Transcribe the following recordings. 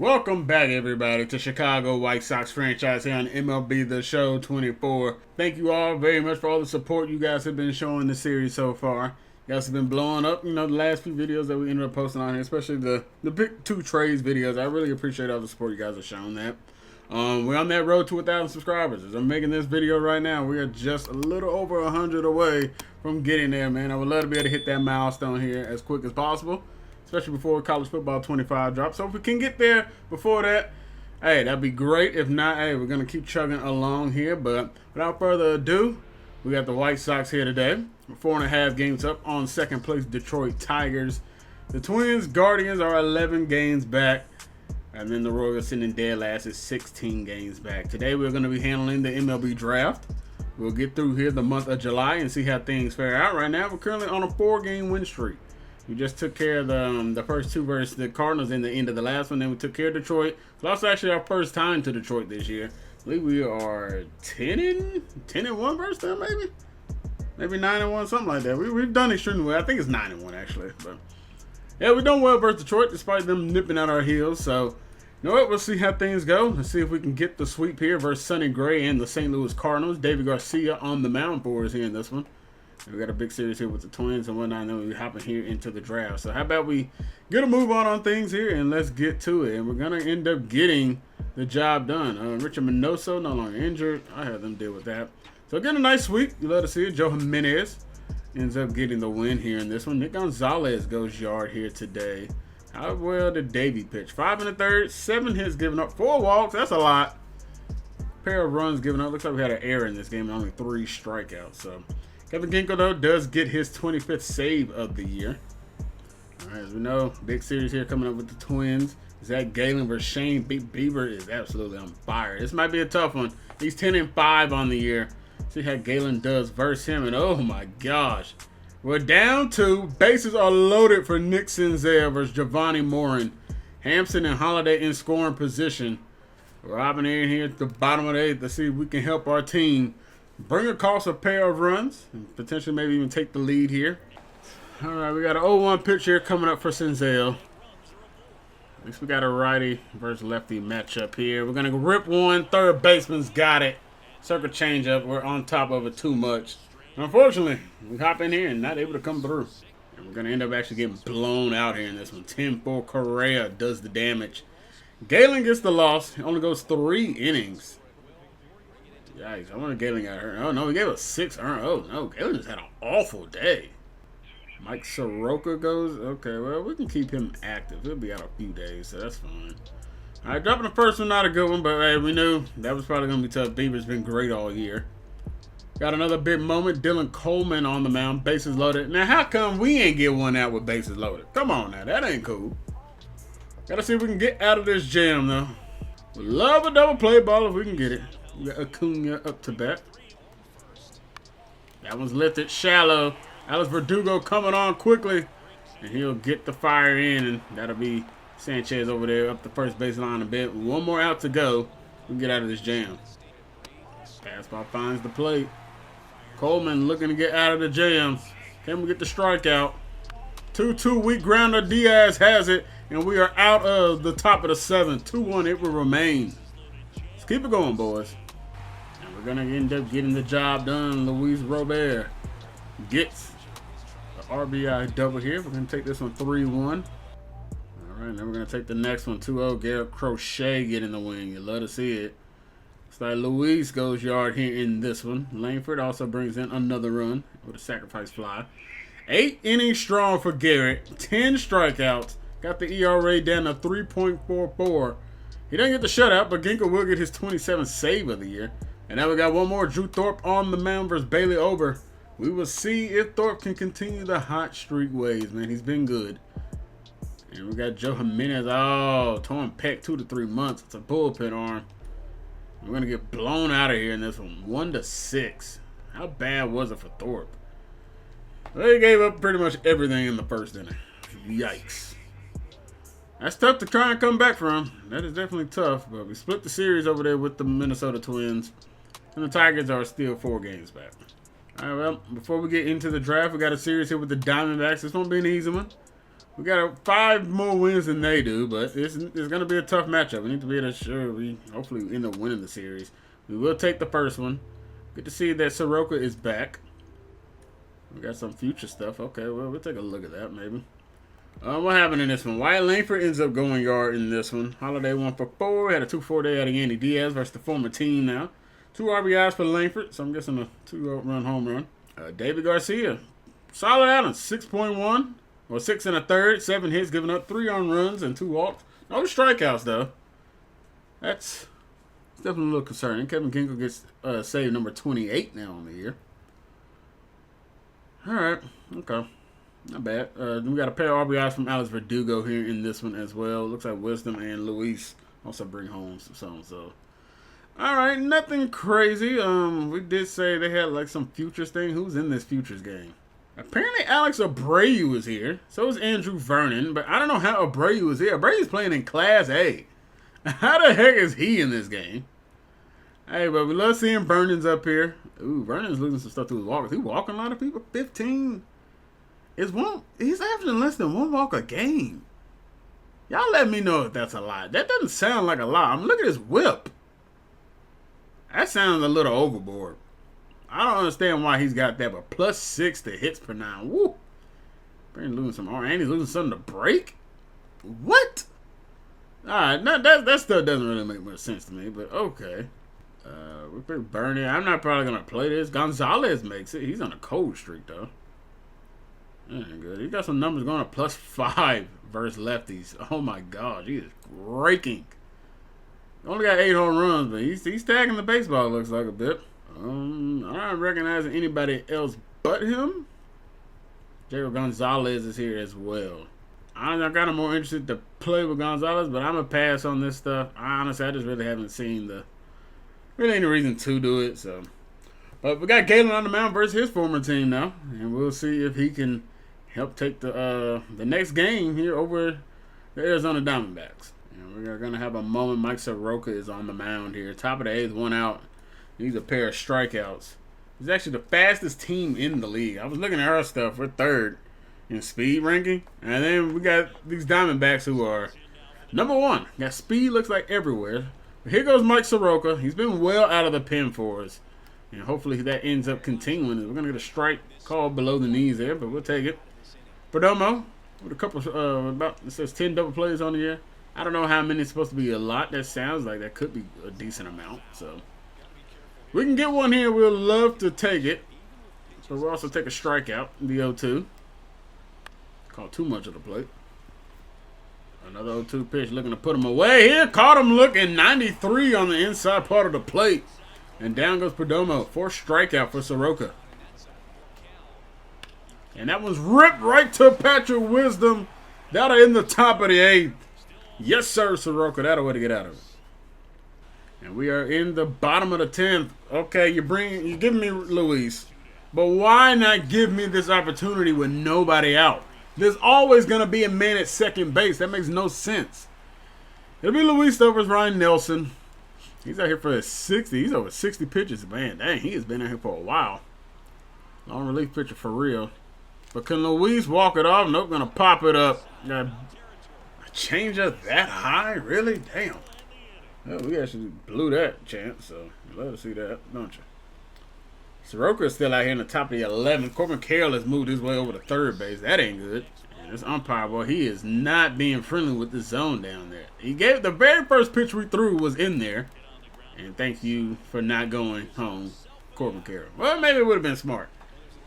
Welcome back, everybody, to Chicago White Sox franchise here on MLB The Show 24. Thank you all very much for all the support you guys have been showing the series so far. You guys have been blowing up, the last few videos that we ended up posting on here, especially the big two trades videos. I really appreciate all the support you guys have shown that. We're on that road to 1,000 subscribers. As I'm making this video right now, we are just a little over 100 away from getting there, man. I would love to be able to hit that milestone here as quick as possible, especially before college football 25 drops. So if we can get there before that, hey, that'd be great. If not, hey, we're going to keep chugging along here. But without further ado, we got the White Sox here today. We're 4.5 games up on second place Detroit Tigers. The Twins, Guardians are 11 games back. And then the Royals sitting dead last is 16 games back. Today we're going to be handling the MLB Draft. We'll get through here the month of July and see how things fare out. Right now, we're currently on a 4-game win streak. We just took care of the first two versus the Cardinals in the end of the last one. Then we took care of Detroit. So that's actually our first time to Detroit this year. I believe we are 10-1 versus them, maybe 9-1, something like that. We've done extremely well. I think it's 9-1 actually. But yeah, we've done well versus Detroit despite them nipping at our heels. So you know what? We'll see how things go. Let's see if we can get the sweep here versus Sonny Gray and the St. Louis Cardinals. David Garcia on the mound for us here in this one. We got a big series here with the Twins and whatnot, and then we're hopping here into the draft. So how about we get a move on things here, and let's get to it. And we're going to end up getting the job done. Richard Minoso no longer injured. I had them deal with that. So getting a nice sweep. You love to see it. Joe Jimenez ends up getting the win here in this one. Nick Gonzalez goes yard here today. How well did Davey pitch? 5 1/3, 7 hits given up, 4 walks. That's a lot. Pair of runs given up. Looks like we had an error in this game and only 3 strikeouts. So Kevin Ginkel, though, does get his 25th save of the year. All right, as we know, big series here coming up with the Twins. Zach Gallen versus Shane Bieber is absolutely on fire. This might be a tough one. He's 10-5 on the year. See how Gallen does versus him, and oh my gosh. We're down 2. Bases are loaded for Nick Senzel versus Giovanni Morin. Hampson and Holiday in scoring position. Robin in here at the bottom of the 8th to see if we can help our team bring across a pair of runs and potentially maybe even take the lead here. All right, we got an 0-1 pitch here coming up for Senzel. At least we got a righty versus lefty matchup here. We're going to rip one. Third baseman's got it. Circle changeup. We're on top of it too much. Unfortunately, we hop in here and not able to come through. And we're going to end up actually getting blown out here in this one. 10-4 Correa does the damage. Gallen gets the loss. He only goes 3 innings. Yikes, I wonder if Gallen got hurt. Oh, no, he gave us 6 earned. Oh, no, Gallen just had an awful day. Mike Soroka goes. Okay, well, we can keep him active. He'll be out a few days, so that's fine. All right, dropping the first one, not a good one, but hey, we knew that was probably going to be tough. Bieber's been great all year. Got another big moment. Dylan Coleman on the mound, bases loaded. Now, how come we ain't get one out with bases loaded? Come on now, that ain't cool. Got to see if we can get out of this jam, though. We'd love a double play ball if we can get it. We got Acuna up to bat. That one's lifted shallow. Alex Verdugo coming on quickly. And he'll get the fire in. And that'll be Sanchez over there up the first baseline a bit. One more out to go. We can get out of this jam. Fastball finds the plate. Coleman looking to get out of the jam. Can we get the strikeout? 2-2 weak grounder. Diaz has it. And we are out of the top of the 7th. 2-1 it will remain. Let's keep it going, boys. And we're going to end up getting the job done. Luis Robert gets the RBI double here. We're going to take this one 3-1. All right, then we're going to take the next one 2-0. Garrett Crochet getting the win. You love to see it. It's like Luis goes yard here in this one. Langford also brings in another run with a sacrifice fly. 8 innings strong for Garrett. 10 strikeouts. Got the ERA down to 3.44. He doesn't get the shutout, but Ginkel will get his 27th save of the year. And now we got one more. Drew Thorpe on the mound versus Bailey Ober. We will see if Thorpe can continue the hot streak ways, man. He's been good. And we got Joe Jimenez. Oh, torn pec 2 to 3 months. It's a bullpen arm. We're going to get blown out of here in this one. 1-6. How bad was it for Thorpe? Well, he gave up pretty much everything in the first inning. Yikes. That's tough to try and come back from. That is definitely tough. But we split the series over there with the Minnesota Twins. And the Tigers are still 4 games back. All right, well, before we get into the draft, we got a series here with the Diamondbacks. This won't be an easy one. We got 5 more wins than they do, but it's going to be a tough matchup. We need to be able to sure we hopefully end up winning the series. We will take the first one. Good to see that Soroka is back. We got some future stuff. Okay, well, we'll take a look at that maybe. What happened in this one? Wyatt Langford ends up going yard in this one. Holiday 1 for 4. Had a 2-4 day out of Yandy Diaz versus the former team now. 2 RBIs for Langford, so I'm guessing a 2-run home run. David Garcia, solid outing, 6.1. Or 6 1/3, 7 hits, giving up 3 earned runs and 2 walks. No strikeouts, though. That's definitely a little concerning. Kevin Kinkle gets save number 28 now on the year. All right, okay. Not bad. We got a pair of RBIs from Alex Verdugo here in this one as well. Looks like Wisdom and Luis also bring home some. So, all right, nothing crazy. We did say they had like some futures thing. Who's in this futures game? Apparently Alex Abreu is here. So is Andrew Vernon. But I don't know how Abreu is here. Abreu's playing in Class A. How the heck is he in this game? Hey, but we love seeing Vernon's up here. Ooh, Vernon's losing some stuff to his walk. Is he walking a lot of people? 15. He's averaging less than 1 walk a game. Y'all let me know if that's a lot. That doesn't sound like a lot. I'm looking at his whip. That sounds a little overboard. I don't understand why he's got that, but +6 to hits per 9. Woo! Brandon losing some arm, and he's losing something to break? What? Alright, that stuff doesn't really make much sense to me, but okay. We pick Bernie. I'm not probably going to play this. Gonzalez makes it. He's on a cold streak, though. That ain't good. He got some numbers going to +5 versus lefties. Oh, my God. He is raking. Only got 8 home runs, but he's tagging the baseball, looks like a bit. I'm not recognizing anybody else but him. Jacob Gonzalez is here as well. I'm kind of more interested to play with Gonzalez, but I'm going to pass on this stuff. Honestly, I just really haven't seen really any reason to do it. So, but we got Galen on the mound versus his former team now, and we'll see if he can help take the next game here over the Arizona Diamondbacks. And we're going to have a moment. Mike Soroka is on the mound here. Top of the 8th, 1 out. He's a pair of strikeouts. He's actually the fastest team in the league. I was looking at our stuff. We're 3rd in speed ranking. And then we got these Diamondbacks who are number 1. Got speed, looks like everywhere. But here goes Mike Soroka. He's been well out of the pen for us. And hopefully that ends up continuing. We're going to get a strike called below the knees there, but we'll take it. Perdomo with a couple it says 10 double plays on the year. I don't know how many. It's supposed to be a lot. That sounds like that could be a decent amount. So we can get one here. We'll love to take it. So we'll also take a strikeout in the 0-2. Caught too much of the plate. Another 0-2 pitch looking to put him away here. Caught him looking 93 on the inside part of the plate. And down goes Perdomo. 4th strikeout for Soroka. And that one's ripped right to Patrick Wisdom. That'll in the top of the 8th. Yes, sir, Soroka. That'll way to get out of it. And we are in the bottom of the 10th. Okay, you're giving me Luis. But why not give me this opportunity with nobody out? There's always going to be a man at second base. That makes no sense. It'll be Luis versus Ryan Nelson. He's out here for his 60. He's over 60 pitches. Man, dang, he has been out here for a while. Long relief pitcher for real. But can Luis walk it off? Nope, going to pop it up. Got a change up that high? Really? Damn. Well, we actually blew that chance, so you love to see that, don't you? Soroka is still out here in the top of the 11th. Corbin Carroll has moved his way over to third base. That ain't good. And this umpire, boy, he is not being friendly with the zone down there. He gave the very first pitch we threw was in there. And thank you for not going home, Corbin Carroll. Well, maybe it would have been smart.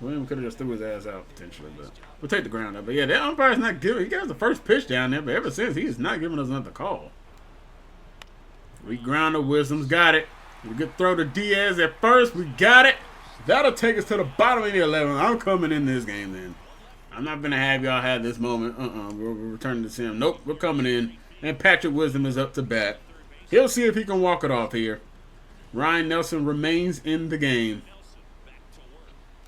William could have just threw his ass out potentially, but we'll take the ground up. But yeah, that umpire's not giving. He got the first pitch down there, but ever since he is not giving us another call. We ground the Wisdom's got it. We good throw to Diaz at first. We got it. That'll take us to the bottom of the 11th. I'm coming in this game then. I'm not going to have y'all have this moment. We're returning to Sim. Nope, we're coming in. And Patrick Wisdom is up to bat. He'll see if he can walk it off here. Ryan Nelson remains in the game.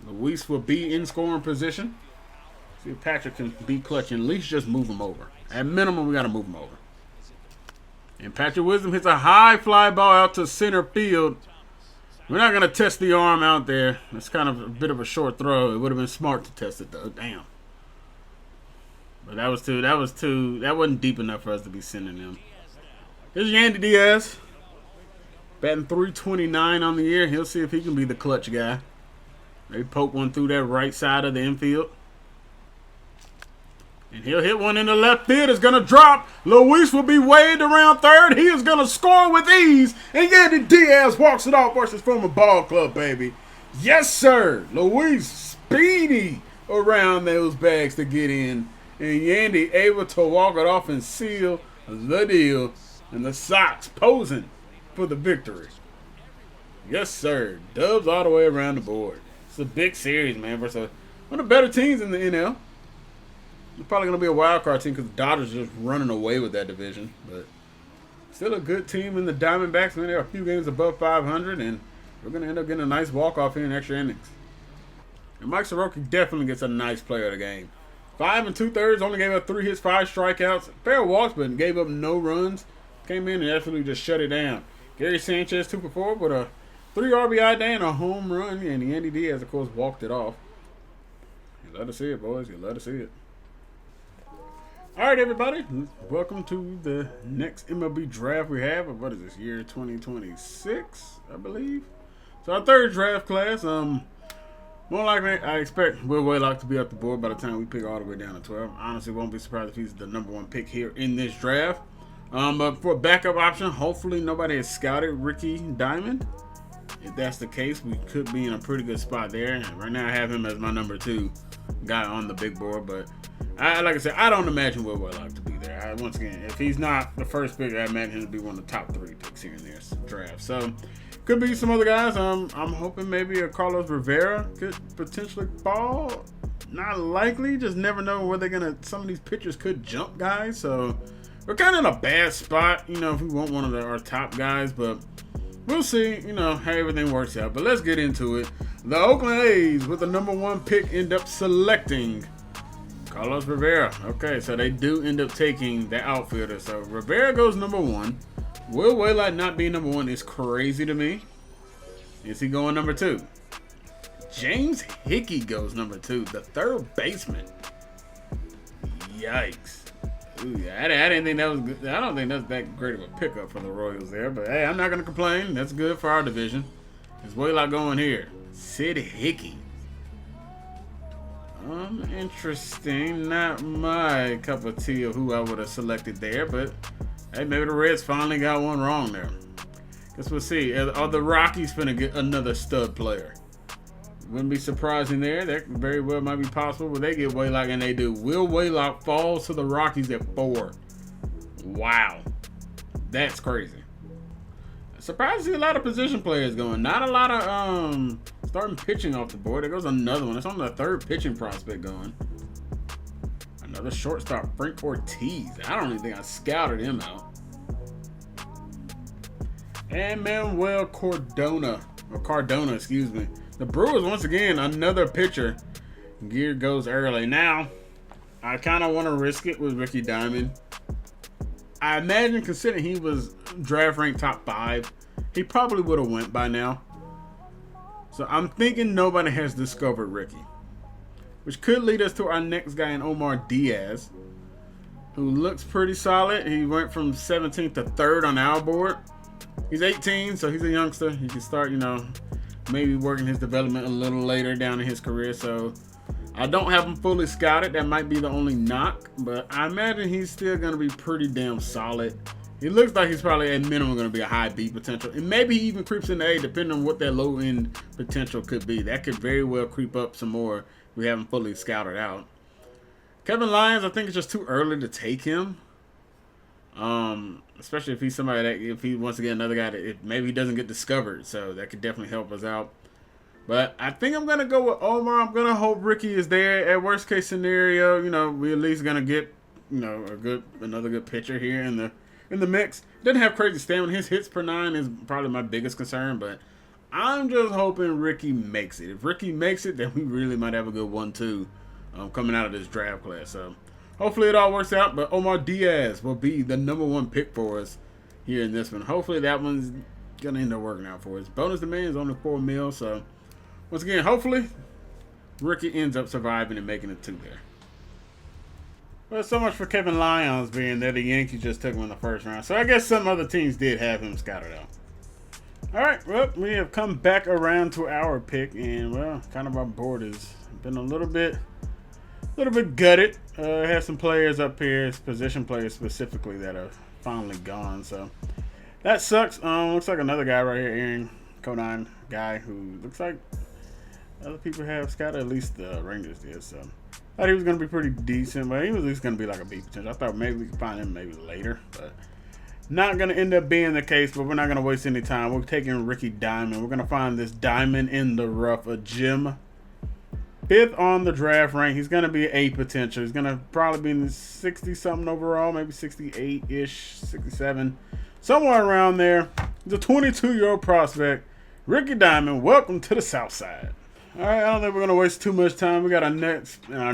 Luis will be in scoring position. See if Patrick can be clutch and at least just move him over. At minimum, we got to move him over. And Patrick Wisdom hits a high fly ball out to center field. We're not going to test the arm out there. That's kind of a bit of a short throw. It would have been smart to test it, though. Damn. But that wasn't deep enough for us to be sending them. Here's Yandy Diaz. Batting .329 on the year. He'll see if he can be the clutch guy. Maybe poke one through that right side of the infield. And he'll hit one in the left field. It's going to drop. Luis will be waved around third. He is going to score with ease. And Yandy Diaz walks it off versus former ball club, baby. Yes, sir. Luis speedy around those bags to get in. And Yandy able to walk it off and seal the deal. And the Sox posing for the victory. Yes, sir. Dubs all the way around the board. It's a big series, man, versus one of the better teams in the NL. It's probably going to be a wild card team because the Dodgers are just running away with that division. But still a good team in the Diamondbacks. I mean, they're a few games above 500, and we're going to end up getting a nice walk-off here in extra innings. And Mike Soroka definitely gets a nice player of the game. 5 2/3, only gave up 3 hits, 5 strikeouts. Fair walks, but gave up no runs. Came in and absolutely just shut it down. Gary Sanchez 2 for 4 with a 3 RBI day and a home run. And Yandy Diaz, of course, walked it off. You love to see it, boys. You love to see it. All right, everybody. Welcome to the next MLB draft we have. What is this, year 2026, I believe? So our third draft class. More likely, I expect Will Waylock to be up the board by the time we pick all the way down to 12. Honestly, won't be surprised if he's the #1 pick here in this draft. But for a backup option, hopefully nobody has scouted Ricky Diamond. If that's the case, we could be in a pretty good spot there. And right now, I have him as my #2 guy on the big board. But like I said, I don't imagine Will Waylock to be there. Once again, if he's not the first pick, I imagine him to be one of the top 3 picks here in this draft. So could be some other guys. I'm hoping maybe a Carlos Rivera could potentially fall. Not likely. Just never know where they're gonna. Some of these pitchers could jump guys. So we're kind of in a bad spot, if we want one of our top guys. But we'll see, how everything works out. But let's get into it. The Oakland A's with the #1 pick end up selecting Carlos Rivera. Okay, so they do end up taking the outfielder. So Rivera goes #1. Will Waylock not being #1 is crazy to me. Is he going #2? James Hickey goes #2, the third baseman. Yikes. Ooh, I didn't think that was good. I don't think that's that great of a pickup for the Royals there. But hey, I'm not going to complain. That's good for our division. Is Waylock going here? Sid Hickey. Interesting. Not my cup of tea of who I would have selected there, but hey, maybe the Reds finally got one wrong there. Guess we'll see. Are the Rockies finna get another stud player? Wouldn't be surprising there. That very well might be possible, but they get Waylock and they do. Will Waylock falls to the Rockies at 4. Wow. That's crazy. Surprised to see a lot of position players going. Not a lot of starting pitching off the board. There goes another one. It's on the third pitching prospect going. Another shortstop, Frank Ortiz. I don't even think I scouted him out. And Manuel Cardona, excuse me. The Brewers, once again, another pitcher. Gear goes early. Now, I kind of want to risk it with Ricky Diamond. I imagine, considering he was draft ranked top 5, he probably would have went by now. So I'm thinking nobody has discovered Ricky, which could lead us to our next guy in Omar Diaz, who looks pretty solid. He went from 17th to 3rd on our board. He's 18, so he's a youngster. He can start, maybe working his development a little later down in his career. So I don't have him fully scouted. That might be the only knock, but I imagine he's still going to be pretty damn solid. He looks like he's probably at minimum going to be a high B potential, and maybe he even creeps into A depending on what that low end potential could be. That could very well creep up some more. We haven't fully scouted out. Kevin Lyons, I think it's just too early to take him. Especially if he's somebody that, if he wants to get another guy that maybe he doesn't get discovered, so that could definitely help us out. But I think I'm gonna go with Omar. I'm gonna hope Ricky is there. At worst case scenario, we at least gonna get another good pitcher here in the mix. Doesn't have crazy stamina. His hits per 9 is probably my biggest concern, but I'm just hoping Ricky makes it. If Ricky makes it, then we really might have a good 1-2 coming out of this draft class. So hopefully it all works out, but Omar Diaz will be the #1 pick for us here in this one. Hopefully that one's going to end up working out for us. Bonus demand is only $4 million, so once again, hopefully Ricky ends up surviving and making it to there. Well, so much for Kevin Lyons being there. The Yankees just took him in the first round. So I guess some other teams did have him scouted out. All right, well, we have come back around to our pick, and well, kind of our board has been a little bit gutted. Have some players up here, position players specifically, that are finally gone. So that sucks. Looks like another guy right here, Aaron Conine guy, who looks like other people have scouted. At least the Rangers did. So thought he was going to be pretty decent, but he was at least going to be like a B potential. I thought maybe we could find him maybe later, but not going to end up being the case. But we're not going to waste any time. We're taking Ricky Diamond. We're going to find this diamond in the rough, a gem. 5th on the draft rank. He's going to be A potential. He's going to probably be in the 60-something overall, maybe 68-ish, 67, somewhere around there. He's a 22-year-old prospect. Ricky Diamond, welcome to the South Side. All right, I don't think we're going to waste too much time. We got our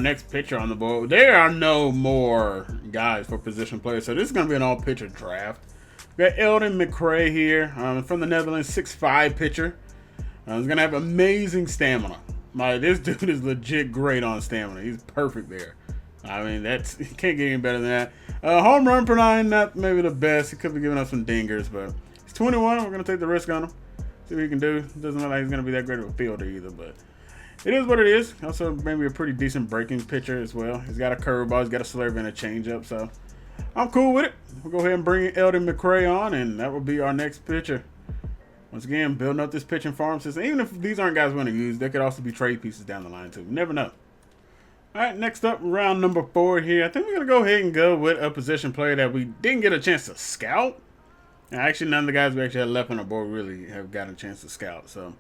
next pitcher on the board. There are no more guys for position players, so this is going to be an all-pitcher draft. We got Eldon McRae here from the Netherlands, 6'5" pitcher. He's going to have amazing stamina. This dude is legit great on stamina. He's perfect there. I mean, you can't get any better than that. Home run per 9, not maybe the best. He could be giving us some dingers, but he's 21. We're going to take the risk on him. See what he can do. Doesn't look like he's going to be that great of a fielder either, but it is what it is. Also, maybe a pretty decent breaking pitcher as well. He's got a curveball. He's got a slurve and a changeup, so I'm cool with it. We'll go ahead and bring Eldon McRae on, and that will be our next pitcher. Once again, building up this pitching farm system. Even if these aren't guys we want to use, they could also be trade pieces down the line, too. You never know. All right, next up, round number 4 here. I think we're going to go ahead and go with a position player that we didn't get a chance to scout. And actually, none of the guys we actually had left on the board really have gotten a chance to scout. So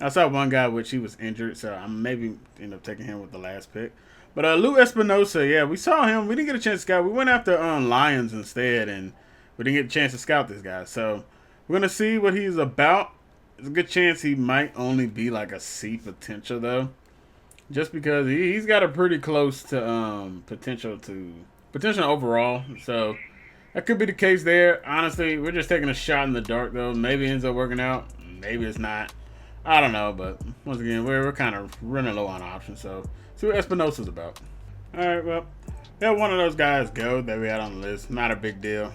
I saw one guy, which he was injured, so I maybe end up taking him with the last pick. But Lou Espinosa, yeah, we saw him. We didn't get a chance to scout. We went after Lions instead, and we didn't get a chance to scout this guy. So we're going to see what he's about. There's a good chance he might only be like a C potential, though. Just because he's got a pretty close to potential overall. So that could be the case there. Honestly, we're just taking a shot in the dark, though. Maybe it ends up working out. Maybe it's not. I don't know. But once again, we're kind of running low on options. So see what Espinosa's about. All right, well, yeah, one of those guys go that we had on the list. Not a big deal.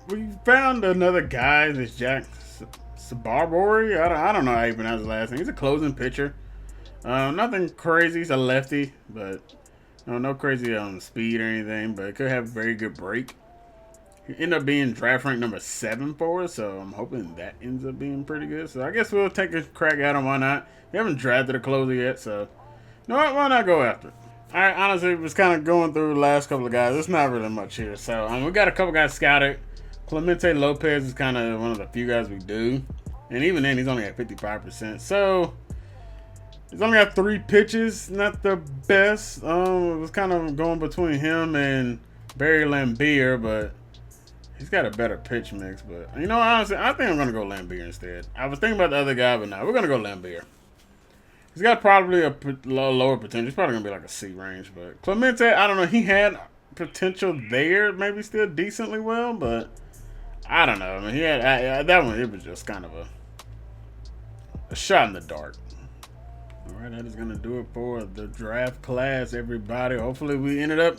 We found another guy, this Jack Sabarbori. I don't know how you pronounce his last name. He's a closing pitcher. Nothing crazy. He's a lefty, but no crazy speed or anything. But it could have a very good break. He ended up being draft rank number 7 for us, so I'm hoping that ends up being pretty good. So I guess we'll take a crack at him. Why not? We haven't drafted a closer yet, so you know what? Why not go after it? All right, honestly, was kind of going through the last couple of guys. There's not really much here. So we got a couple guys scouted. Clemente Lopez is kind of one of the few guys we do. And even then, he's only at 55%. So he's only got 3 pitches. Not the best. It was kind of going between him and Barry Lambier, but he's got a better pitch mix. But, you know, honestly, I think I'm going to go Lambier instead. I was thinking about the other guy, but no, we're going to go Lambier. He's got probably a lower potential. He's probably going to be like a C range. But Clemente, I don't know. He had potential there, maybe still decently well, but I don't know. I mean, he had that one. It was just kind of a shot in the dark. All right, that is going to do it for the draft class, everybody. Hopefully we ended up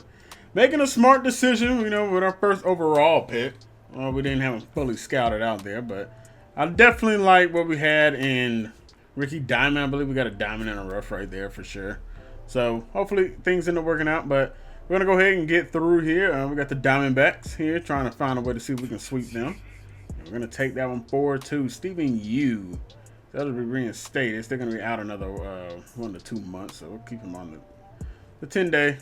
making a smart decision, you know, with our first overall pick. Well, we didn't have him fully scouted out there, but I definitely like what we had in Ricky Diamond. I believe we got a diamond in a rough right there for sure. So hopefully things end up working out, but we're going to go ahead and get through here. We got the Diamondbacks here, trying to find a way to see if we can sweep them. And we're going to take that one 4-2. Stephen Yu. That'll be reinstated. They're going to be out another 1 to 2 months, so we'll keep him on the 10-day.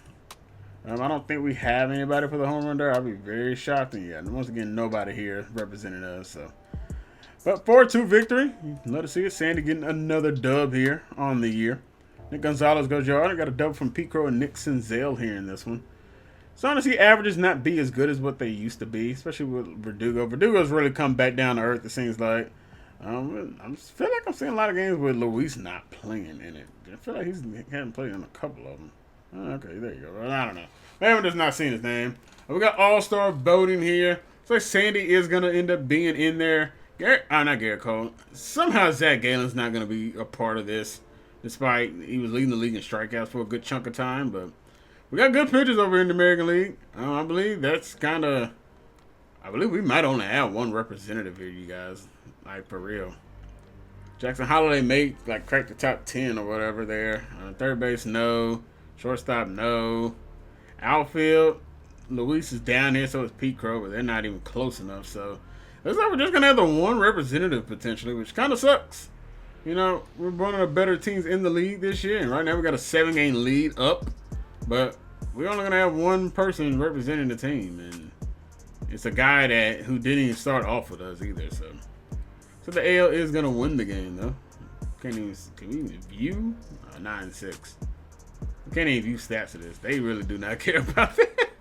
I don't think we have anybody for the home run there. I'll be very shocked. And yeah, once again, nobody here representing us. So, but 4-2 victory. Let us see it. Sandy getting another dub here on the year. Nick Gonzalez goes yard. I got a dub from Pete Crow and Nick Senzel here in this one. So honestly, averages not be as good as what they used to be, especially with Verdugo. Verdugo's really come back down to earth, it seems like. I feel like I'm seeing a lot of games with Luis not playing in it. I feel like he hasn't played in a couple of them. Okay, there you go. Well, I don't know. Maybe I'm just not seeing his name. We got all-star voting here. So like Sandy is going to end up being in there. Not Garrett Cole. Somehow Zach Galen's not going to be a part of this, despite he was leading the league in strikeouts for a good chunk of time. But We got good pitchers over in the American League. I believe that's kind of. I believe we might only have one representative here, you guys. Like, for real. Jackson Holiday may crack the top 10 or whatever there. Third base, no. Shortstop, no. Outfield, Luis is down here, so is Pete Crow, but they're not even close enough. So looks like we're just gonna have the one representative potentially, which kind of sucks. You know, we're one of the better teams in the league this year, and right now we got a 7-game lead up, but we're only gonna have one person representing the team, and it's a guy who didn't even start off with us either. So the AL is gonna win the game though. Can we even view 9-6? We can't even view stats of this. They really do not care about that.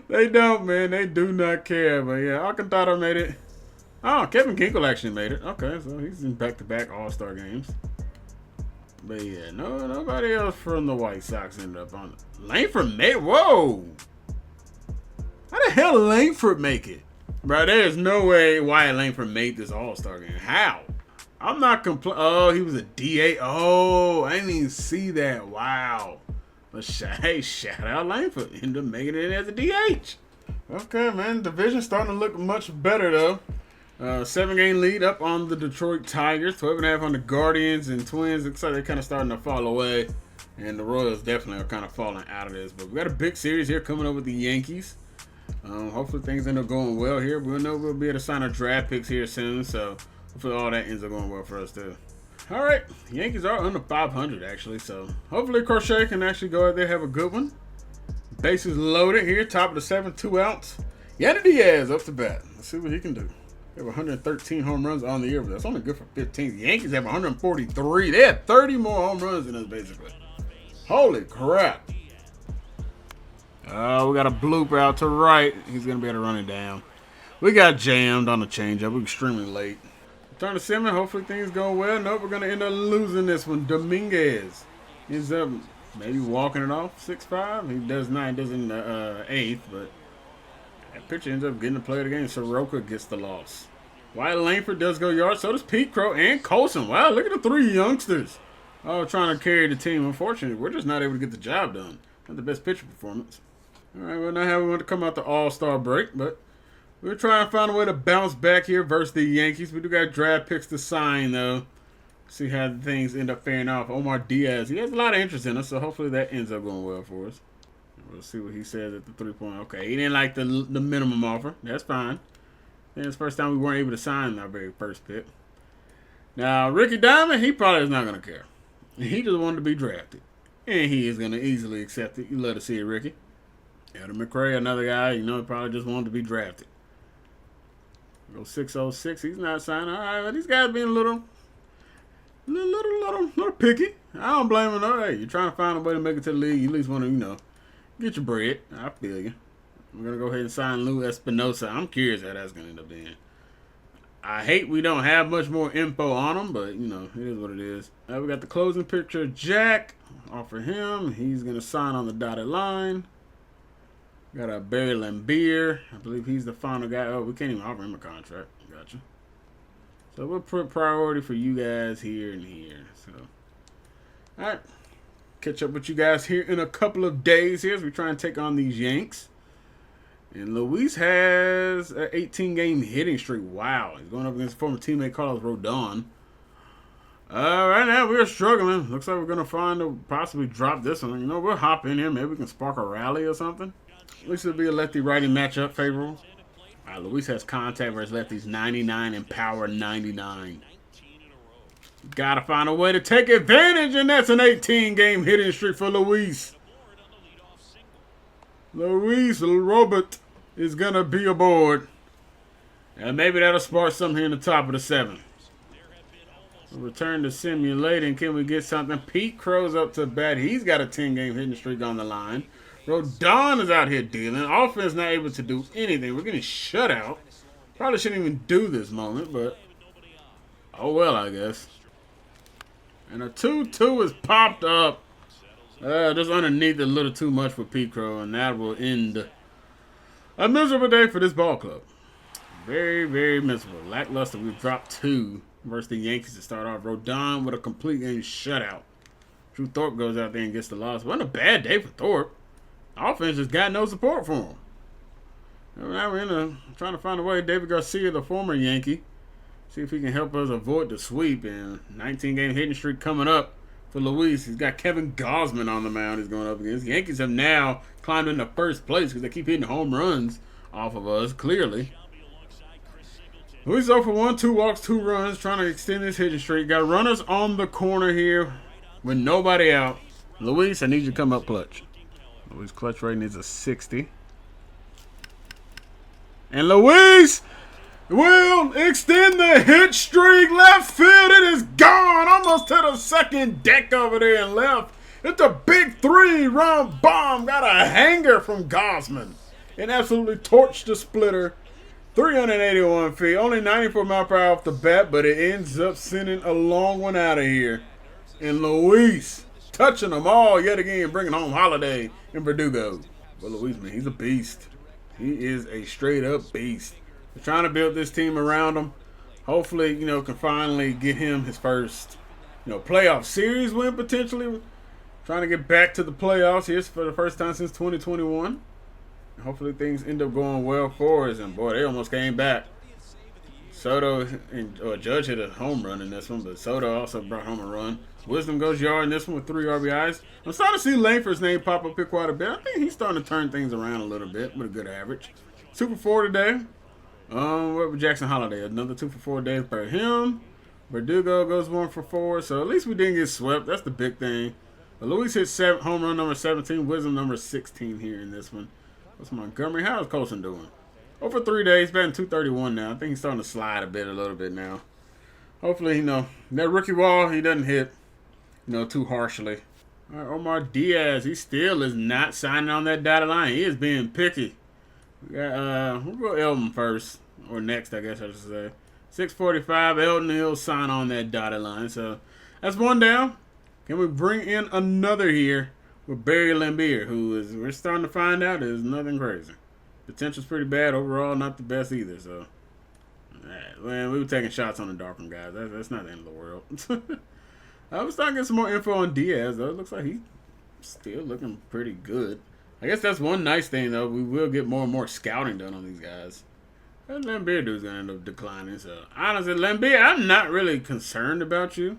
They don't, man. They do not care. But yeah, Alcantara made it. Oh, Kevin Kinkle actually made it. Okay, so he's in back-to-back All-Star games. But yeah, nobody else from the White Sox ended up on it. Langford made. Whoa! How the hell did Langford make it? Bro, there's no way Wyatt Langford made this All-Star game. How? I'm not complaining. Oh, he was a DA. Oh, I didn't even see that. Wow. But hey, shout out Langford. Ended up making it as a DH. Okay, man. Division's starting to look much better, though. 7-game lead up on the Detroit Tigers. 12.5 on the Guardians and Twins. Looks like they're kind of starting to fall away. And the Royals definitely are kind of falling out of this. But we got a big series here coming up with the Yankees. Hopefully things end up going well here. We'll know we'll be able to sign our draft picks here soon. So hopefully all that ends up going well for us too. All right, Yankees are under 500 actually. So hopefully Crochet can actually go out there have a good one. Bases loaded here, top of the 7, 2 outs. Yandy Diaz up to bat. Let's see what he can do. They have 113 home runs on the year, but that's only good for 15. The Yankees have 143. They have 30 more home runs than us basically. Holy crap. We got a blooper out to right. He's going to be able to run it down. We got jammed on the changeup. We're extremely late. Turn to Simmons. Hopefully things go well. Nope, we're going to end up losing this one. Dominguez ends up maybe walking it off 6-5. He does not. He does in the 8th, but that pitcher ends up getting to play the game. Soroka gets the loss. Wyatt Langford does go yard. So does Pete Crow and Colson. Wow, look at the 3 youngsters. Oh, trying to carry the team. Unfortunately, we're just not able to get the job done. Not the best pitcher performance. All right, well, now how we want to come out the All-Star break, but we're trying to find a way to bounce back here versus the Yankees. We do got draft picks to sign, though. See how things end up faring off. Omar Diaz, he has a lot of interest in us, so hopefully that ends up going well for us. We'll see what he says at the 3-point. Okay, he didn't like the minimum offer. That's fine. And it's the first time we weren't able to sign our very first pick. Now, Ricky Diamond, he probably is not going to care. He just wanted to be drafted. And he is going to easily accept it. You love to see it, Ricky. Adam McRae, another guy, probably just wanted to be drafted. Go 606. He's not signing. All right, but these guys being a little picky. I don't blame him. All right, you're trying to find a way to make it to the league. You at least want to, get your bread. I feel you. We're going to go ahead and sign Lou Espinosa. I'm curious how that's going to end up being. I hate we don't have much more info on him, but, it is what it is. We got the closing picture. Jack. Offer him. He's going to sign on the dotted line. Got a Barry Lambier. I believe he's the final guy. Oh, we can't even offer him a contract. Gotcha. So we'll put priority for you guys here and here. So, all right. Catch up with you guys here in a couple of days here as we try and take on these Yanks. And Luis has an 18-game hitting streak. Wow. He's going up against former teammate Carlos Rodon. Right now we're struggling. Looks like we're going to find a possibly drop this one. We'll hop in here. Maybe we can spark a rally or something. At least it'll be a lefty-righty matchup favorable. All right, Luis has contact versus lefties 99 and power 99. Got to find a way to take advantage, and that's an 18-game hitting streak for Luis. Luis Robert is going to be aboard. And maybe that'll spark something here in the top of the 7th. We'll return to simulating. Can we get something? Pete Crow's up to bat. He's got a 10-game hitting streak on the line. Rodon is out here dealing. Offense not able to do anything. We're getting shut out. Probably shouldn't even do this moment, but oh well, I guess. And a 2-2 is popped up. Just underneath a little too much for Pete Crow, and that will end a miserable day for this ball club. Very, very miserable. Lackluster. We've dropped 2 versus the Yankees to start off. Rodon with a complete game shutout. Drew Thorpe goes out there and gets the loss. Wasn't a bad day for Thorpe. Offense just got no support for him. Now we're trying to find a way. David Garcia, the former Yankee, see if he can help us avoid the sweep. And 19-game hitting streak coming up for Luis. He's got Kevin Gausman on the mound he's going up against. The Yankees have now climbed into first place because they keep hitting home runs off of us, clearly. Luis 0 for 1, 2 walks, 2 runs, trying to extend this hitting streak. Got runners on the corner here with nobody out. Luis, I need you to come up clutch. Luis' clutch rating is a 60. And Luis will extend the hit streak. Left field, it is gone. Almost to the second deck over there in left. It's a big 3-run bomb. Got a hanger from Gausman. And absolutely torched the splitter. 381 feet. Only 94 mile per hour off the bat, but it ends up sending a long one out of here. And Luis touching them all yet again, bringing home Holiday and Verdugo. But Luis, man, he's a beast. He is a straight-up beast. We're trying to build this team around him. Hopefully, can finally get him his first, playoff series win potentially. Trying to get back to the playoffs here for the first time since 2021. Hopefully things end up going well for us. And, boy, they almost came back. Soto and Judge hit a home run in this one, but Soto also brought home a run. Wisdom goes yard in this one with 3 RBIs. I'm starting to see Langford's name pop up here quite a bit. I think he's starting to turn things around a little bit with a good average. 2 for 4 today. What with Jackson Holiday? Another 2 for 4 days per him. Verdugo goes 1 for 4. So at least we didn't get swept. That's the big thing. But Luis hit home run number 17. Wisdom number 16 here in this one. What's Montgomery? How's Colson doing? Over 3 days, batting 231 now. I think he's starting to slide a little bit now. Hopefully, that rookie wall, he doesn't hit, too harshly. All right, Omar Diaz, he still is not signing on that dotted line. He is being picky. We got, we'll go Elton first, or next, I guess I should say. 6:45, Elton, he'll sign on that dotted line. So that's 1 down. Can we bring in another here with Barry Lambier, who is, we're starting to find out, is nothing crazy. Potential's pretty bad. Overall, not the best either. So, man, we were taking shots on the dark guys. That's not the end of the world. I was starting to get some more info on Diaz, though. It looks like he's still looking pretty good. I guess that's one nice thing, though. We will get more and more scouting done on these guys. That Lambier dude's going to end up declining. So, honestly, Lambier, I'm not really concerned about you.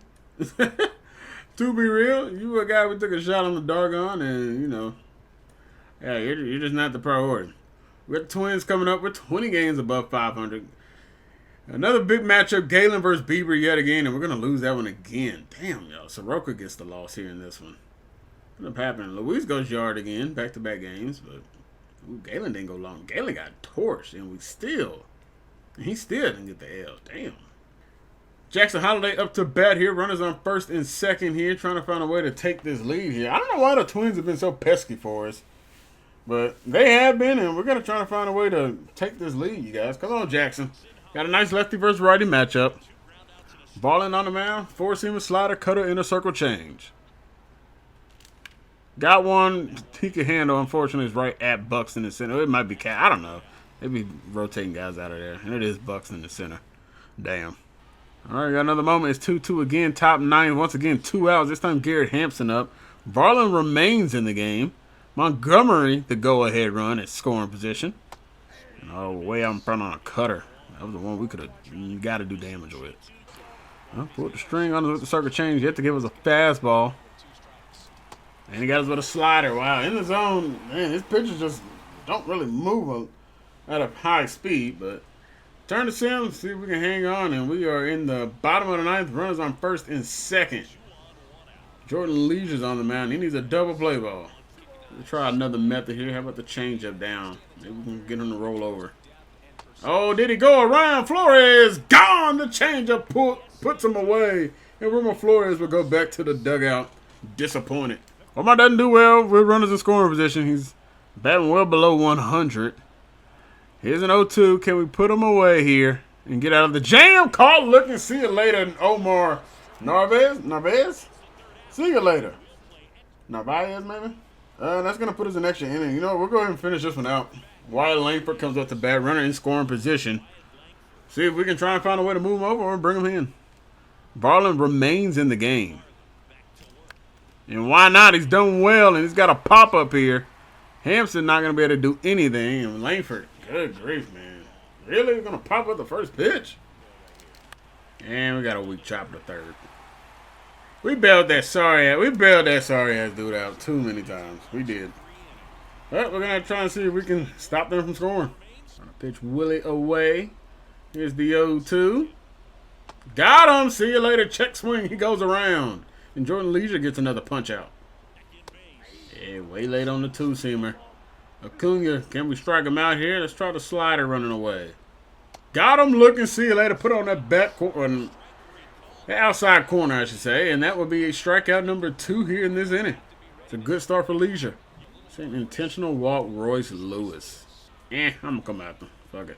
To be real, you were a guy who took a shot on the Dargon, and, yeah, you're just not the priority. We got the Twins coming up. We're 20 games above 500. Another big matchup, Galen versus Bieber yet again, and we're going to lose that one again. Damn, y'all. Soroka gets the loss here in this one. What up happening? Luis goes yard again, back-to-back games, but Galen didn't go long. Galen got torched, and he still didn't get the L. Damn. Jackson Holiday up to bat here. Runners on first and second here, trying to find a way to take this lead here. I don't know why the Twins have been so pesky for us. But they have been, and we're going to try to find a way to take this lead, you guys. Come on, Jackson. Got a nice lefty versus righty matchup. Balling on the mound. 4-seamer slider, cutter, inner circle change. Got one he can handle. Unfortunately, it's right at Buxton in the center. It might be Cat. I don't know. They be rotating guys out of there. And it is Buxton in the center. Damn. All right, got another moment. It's 2-2 again. Top 9. Once again, 2 outs. This time, Garrett Hampson up. Varland remains in the game. Montgomery, the go-ahead run at scoring position. Oh, way out in front on a cutter. That was the one we could have got to do damage with. Well, put the string on with the circle change. You have to give us a fastball. And he got us with a slider. Wow, in the zone, man, his pitches just don't really move at a high speed. But turn to Sim, see if we can hang on. And we are in the bottom of the 9th. Runners on first and second. Jordan Leisure's on the mound. He needs a double play ball. We'll try another method here. How about the changeup down? Maybe we can get him to roll over. Oh, did he go around? Flores gone. The changeup puts him away. And Romo Flores will go back to the dugout disappointed. Omar doesn't do well with runners in scoring position. He's batting well below 100. Here's an 0-2. Can we put him away here and get out of the jam? Call, look, and see you later, Omar Narvaez? See you later. Narvaez, maybe? That's going to put us in extra inning. We'll go ahead and finish this one out. Wyatt Langford comes up to bat, runner in scoring position. See if we can try and find a way to move him over or bring him in. Varland remains in the game. And why not? He's done well, and he's got a pop-up here. Hampson not going to be able to do anything. And Langford, good grief, man. Really? Going to pop up the first pitch? And we got a weak chop to third. We bailed that sorry ass dude out too many times. We did. But we're going to try and see if we can stop them from scoring. Gonna pitch Willie away. Here's the 0-2. Got him. See you later. Check swing. He goes around. And Jordan Leisure gets another punch out. Yeah, way late on the two-seamer. Acuna, can we strike him out here? Let's try the slider running away. Got him looking. See you later. Put on that back corner. The outside corner, I should say. And that would be a strikeout number 2 here in this inning. It's a good start for Leisure. It's an intentional walk, Royce Lewis. I'm going to come after him. Fuck it.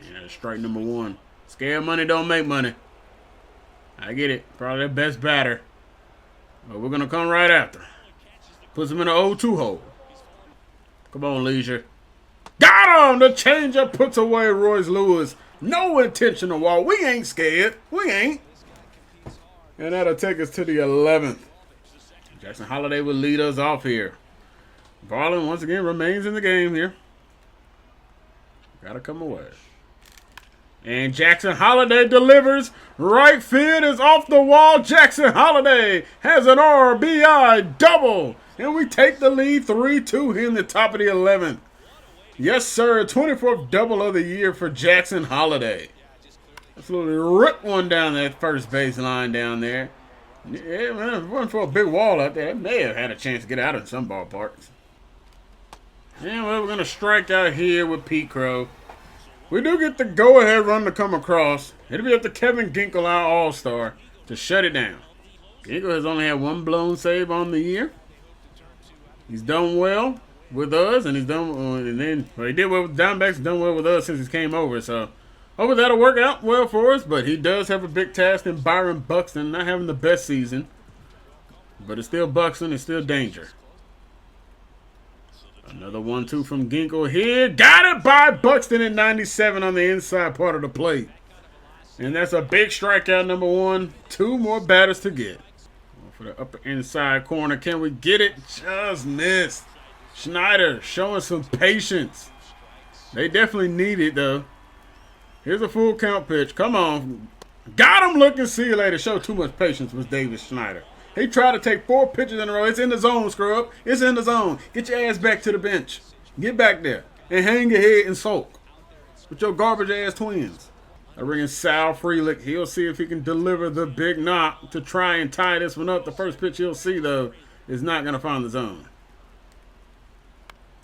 Yeah, strike number 1. Scare money don't make money. I get it. Probably their best batter. But we're going to come right after. Puts him in an 0-2 hole. Come on, Leisure. Got him! The changeup puts away Royce Lewis. No intentional walk. We ain't scared. We ain't. And that'll take us to the 11th. Jackson Holliday will lead us off here. Barlin once again remains in the game here. Gotta come away. And Jackson Holliday delivers. Right field is off the wall. Jackson Holliday has an RBI double. And we take the lead 3-2 here in the top of the 11th. Yes, sir. 24th double of the year for Jackson Holliday. Absolutely ripped one down that first base line down there. Yeah, man, if it wasn't for a big wall out there, it may have had a chance to get out in some ballparks. Yeah, well, we're going to strike out here with Pete Crow. We do get the go-ahead run to come across. It'll be up to Kevin Ginkel, our all-star, to shut it down. Ginkel has only had 1 blown save on the year. He's done well with us, and he's done, he did well with Diamondbacks, done well with us since he came over. So, hopefully that'll work out well for us. But he does have a big task in Byron Buxton, not having the best season. But it's still Buxton, it's still danger. Another 1-2 from Ginkel here. Got it by Buxton at 97 on the inside part of the plate. And that's a big strikeout, number 1. 2 more batters to get. For the upper inside corner, can we get it? Just missed. Schneider showing some patience. They definitely need it, though. Here's a full count pitch. Come on. Got him looking. See you later. Show too much patience with David Schneider. He tried to take 4 pitches in a row. It's in the zone, scrub. It's in the zone. Get your ass back to the bench. Get back there and hang your head and sulk with your garbage-ass Twins. I bring in Sal Frelick. He'll see if he can deliver the big knock to try and tie this one up. The first pitch he'll see, though, is not going to find the zone.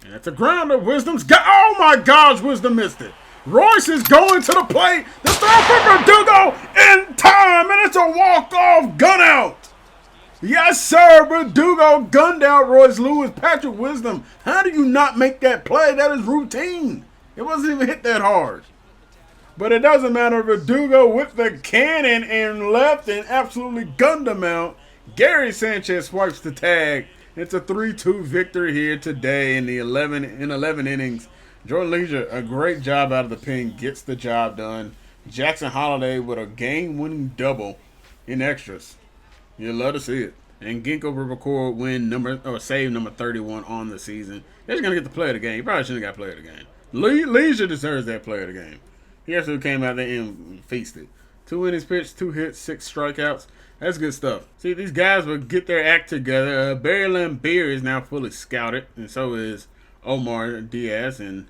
And that's a grounder. Wisdom's got. Oh, my gosh. Wisdom missed it. Royce is going to the plate. The throw from Verdugo in time, and it's a walk-off gun out. Yes, sir. Verdugo gunned out Royce Lewis. Patrick Wisdom, how do you not make that play? That is routine. It wasn't even hit that hard. But it doesn't matter. Verdugo with the cannon and left and absolutely gunned him out. Gary Sanchez swipes the tag. It's a 3-2 victory here today in 11 innings. Jordan Leisure, a great job out of the pen, gets the job done. Jackson Holliday with a game-winning double in extras. You'll love to see it. And Ginkel will record save number 31 on the season. They're just going to get the play of the game. He probably shouldn't have got play of the game. Leisure deserves that play of the game. He actually came out there and feasted. 2 innings pitched, 2 hits, 6 strikeouts. That's good stuff. See, these guys will get their act together. Barry Lambier is now fully scouted, and so is Omar Diaz. And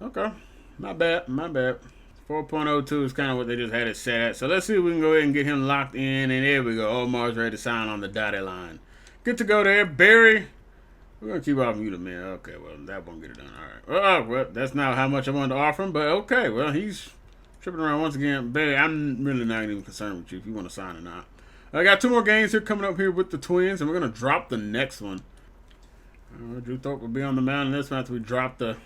okay, my bad. 4.02 is kind of what they just had it set at. So let's see if we can go ahead and get him locked in. And there we go. Omar's ready to sign on the dotted line. Good to go there. Barry, we're going to keep off muted, man. Okay, well, that won't get it done. All right. Well, that's not how much I wanted to offer him, but okay. Well, he's tripping around once again. Barry, I'm really not even concerned with you if you want to sign or not. I got 2 more games here coming up here with the Twins, and we're going to drop the next one. Drew Thorpe will be on the mound in this one after we drop the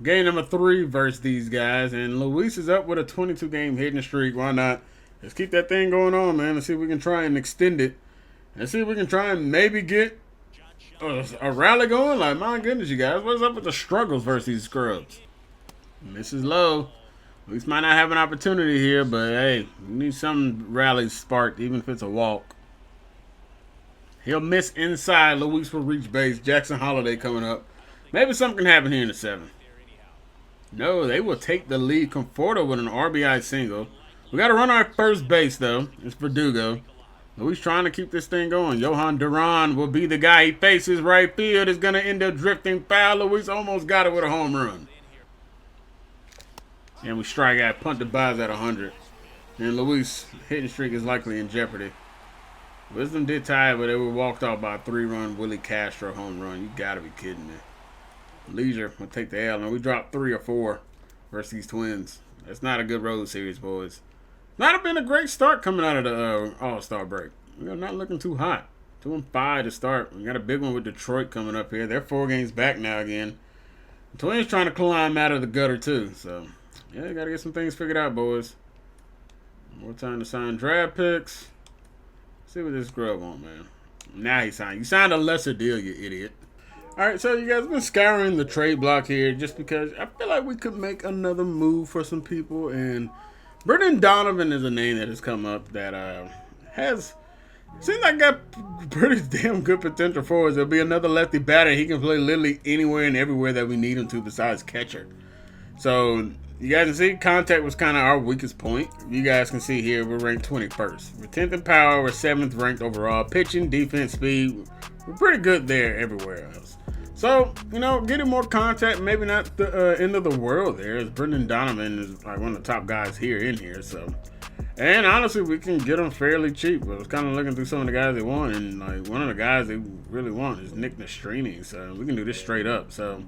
game number 3 versus these guys. And Luis is up with a 22-game hitting streak. Why not? Let's keep that thing going on, man. Let's see if we can try and extend it. Let's see if we can try and maybe get a rally going. Like, my goodness, you guys. What's up with the struggles versus these scrubs? Misses low. Luis might not have an opportunity here, but hey, we need some rallies sparked, even if it's a walk. He'll miss inside. Luis will reach base. Jackson Holiday coming up. Maybe something can happen here in the 7th. No, they will take the lead. Conforto with an RBI single. We got to run our first base, though. It's Verdugo. Luis trying to keep this thing going. Johan Duran will be the guy. He faces right field. Is going to end up drifting foul. Luis almost got it with a home run. And we strike out. Punt the buys at 100. And Luis' hitting streak is likely in jeopardy. Wisdom did tie it, but they were walked off by a 3-run Willie Castro home run. You got to be kidding me. Leisure will take the L. And we dropped 3 or 4 versus these Twins. That's not a good road series, boys. Not been a great start coming out of the All-Star break. We're not looking too hot. 2-5 to start. We got a big one with Detroit coming up here. They're 4 games back now again. The Twins trying to climb out of the gutter too. So, yeah, got to get some things figured out, boys. More time to sign draft picks. See what this scrub on, man. Now he signed. You signed a lesser deal, you idiot. All right, so you guys been scouring the trade block here just because I feel like we could make another move for some people. And Brendan Donovan is a name that has come up that seems like got pretty damn good potential for us. There'll be another lefty batter. He can play literally anywhere and everywhere that we need him to besides catcher. So you guys can see contact was kind of our weakest point. You guys can see here we're ranked 21st. We're 10th in power. We're 7th ranked overall. Pitching, defense, speed. We're pretty good there everywhere else. So, you know, getting more contact, maybe not the end of the world there, as Brendan Donovan is like one of the top guys in here. So, and honestly, we can get them fairly cheap. I was kind of looking through some of the guys they want, and like one of the guys they really want is Nick Nastrini. So we can do this straight up. So,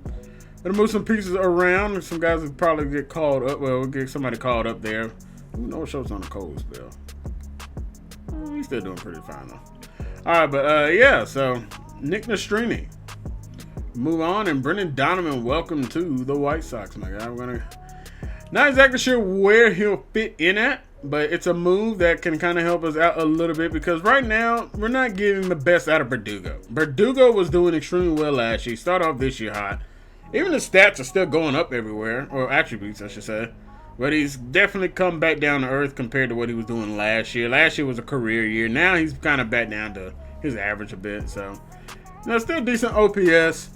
gonna move some pieces around. Some guys will probably get called up. Well, we'll get somebody called up there. Who knows? Shows on the cold spell. He's still doing pretty fine though. All right, but yeah. So Nick Nastrini. Move on, and Brendan Donovan, welcome to the White Sox, my guy. We're not exactly sure where he'll fit in at, but it's a move that can kind of help us out a little bit because right now we're not getting the best out of Verdugo. Verdugo was doing extremely well last year. He started off this year hot. Even the stats are still going up everywhere, or attributes, I should say. But he's definitely come back down to earth compared to what he was doing last year. Last year was a career year. Now he's kind of back down to his average a bit. So, you know, still decent OPS.